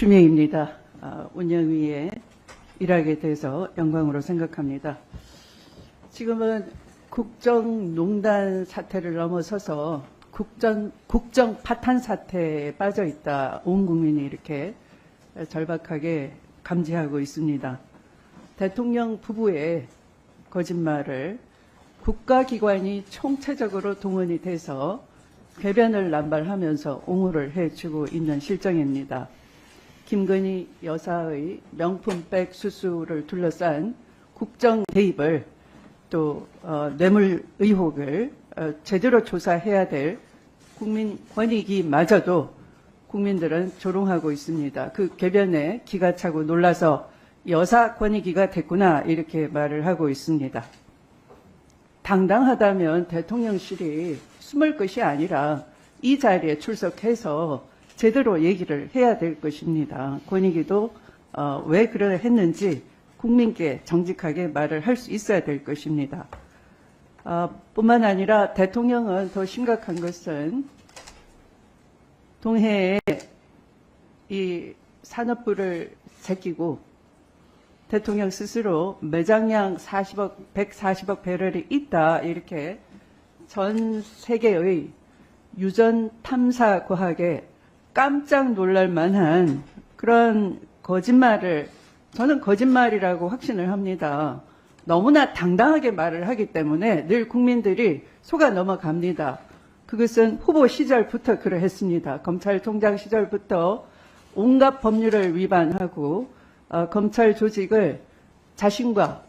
추미애입니다. 운영위에 일하게 돼서 영광으로 생각합니다. 지금은 국정농단 사태를 넘어서서 국정 파탄 사태에 빠져 있다. 온 국민이 이렇게 절박하게 감지하고 있습니다. 대통령 부부의 거짓말을 국가기관이 총체적으로 동원이 돼서 궤변을 남발하면서 옹호를 해주고 있는 실정입니다. 김건희 여사의 명품백 수수를 둘러싼 국정 개입을 또 뇌물 의혹을 제대로 조사해야 될 국민권익위마저도 국민들은 조롱하고 있습니다. 그 궤변에 기가 차고 놀라서 여사권익위가 됐구나 이렇게 말을 하고 있습니다. 당당하다면 대통령실이 숨을 것이 아니라 이 자리에 출석해서 제대로 얘기를 해야 될 것입니다. 권익위도 왜 그래 했는지 국민께 정직하게 말을 할 수 있어야 될 것입니다. 뿐만 아니라 대통령은 더 심각한 것은 동해에 이 산업부를 제끼고 대통령 스스로 매장량 140억 배럴이 있다 이렇게 전 세계의 유전 탐사 과학에 깜짝 놀랄 만한 그런 거짓말을 저는 거짓말이라고 확신을 합니다. 너무나 당당하게 말을 하기 때문에 늘 국민들이 속아 넘어갑니다. 그것은 후보 시절부터 그러했습니다. 검찰총장 시절부터 온갖 법률을 위반하고 검찰 조직을 자신과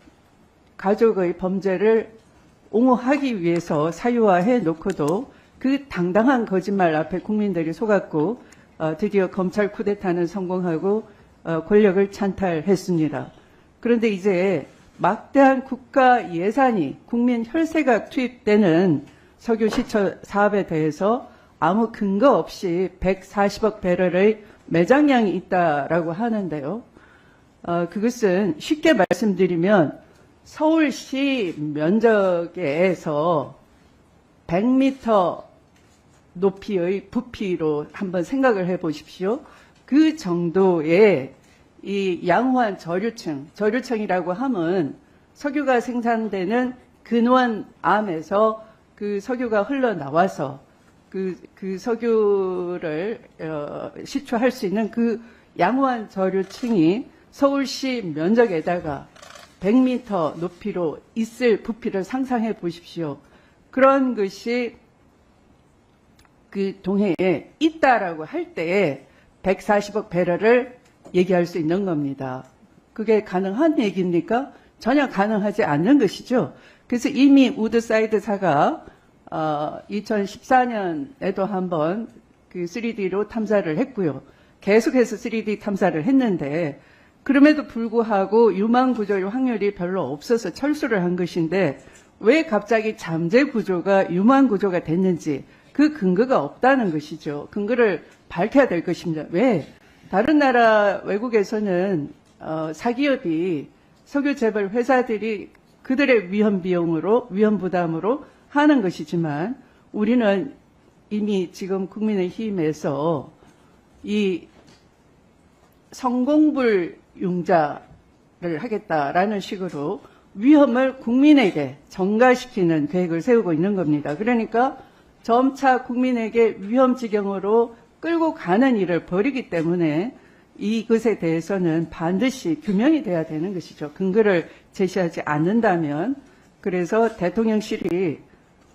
가족의 범죄를 옹호하기 위해서 사유화해 놓고도 그 당당한 거짓말 앞에 국민들이 속았고 드디어 검찰 쿠데타는 성공하고 권력을 찬탈했습니다. 그런데 이제 막대한 국가 예산이 국민 혈세가 투입되는 석유시처 사업에 대해서 아무 근거 없이 140억 배럴의 매장량이 있다라고 하는데요. 그것은 쉽게 말씀드리면 서울시 면적에서 100m 높이의 부피로 한번 생각을 해 보십시오. 그 정도의 이 양호한 저류층이라고 하면 석유가 생산되는 근원암에서 그 석유가 흘러나와서 그 석유를 시추할 수 있는 그 양호한 저류층이 서울시 면적에다가 100m 높이로 있을 부피를 상상해 보십시오. 그런 것이 그 동해에 있다라고 할 때에 140억 배럴을 얘기할 수 있는 겁니다. 그게 가능한 얘기입니까? 전혀 가능하지 않는 것이죠. 그래서 이미 우드사이드사가 2014년에도 한번 그 3D로 탐사를 했고요. 계속해서 3D 탐사를 했는데 그럼에도 불구하고 유망 구조의 확률이 별로 없어서 철수를 한 것인데 왜 갑자기 잠재 구조가 유망 구조가 됐는지 그 근거가 없다는 것이죠. 근거를 밝혀야 될 것입니다. 왜? 다른 나라 외국에서는 사기업이 석유 재벌 회사들이 그들의 위험 비용으로 위험 부담으로 하는 것이지만 우리는 이미 지금 국민의힘에서 이 성공불 융자를 하겠다라는 식으로 위험을 국민에게 전가시키는 계획을 세우고 있는 겁니다. 그러니까 점차 국민에게 위험 지경으로 끌고 가는 일을 벌이기 때문에 이것에 대해서는 반드시 규명이 돼야 되는 것이죠. 근거를 제시하지 않는다면. 그래서 대통령실이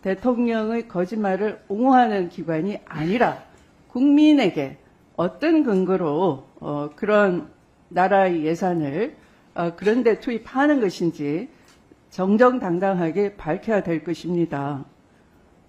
대통령의 거짓말을 옹호하는 기관이 아니라 국민에게 어떤 근거로 그런 나라의 예산을 그런 데 투입하는 것인지 정정당당하게 밝혀야 될 것입니다.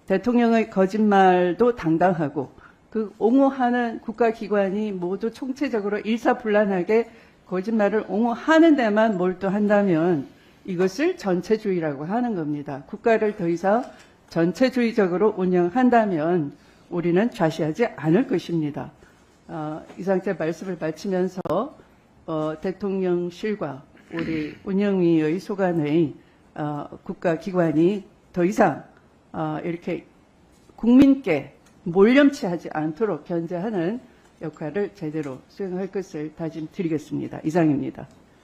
대통령의 거짓말도 당당하고 그 옹호하는 국가기관이 모두 총체적으로 일사불란하게 거짓말을 옹호하는 데만 몰두한다면 이것을 전체주의라고 하는 겁니다. 국가를 더 이상 전체주의적으로 운영한다면 우리는 좌시하지 않을 것입니다. 이상 제 말씀을 마치면서 대통령실과 우리 운영위의 소관의 국가기관이 더 이상 이렇게 국민께 몰염치하지 않도록 견제하는 역할을 제대로 수행할 것을 다짐드리겠습니다. 이상입니다.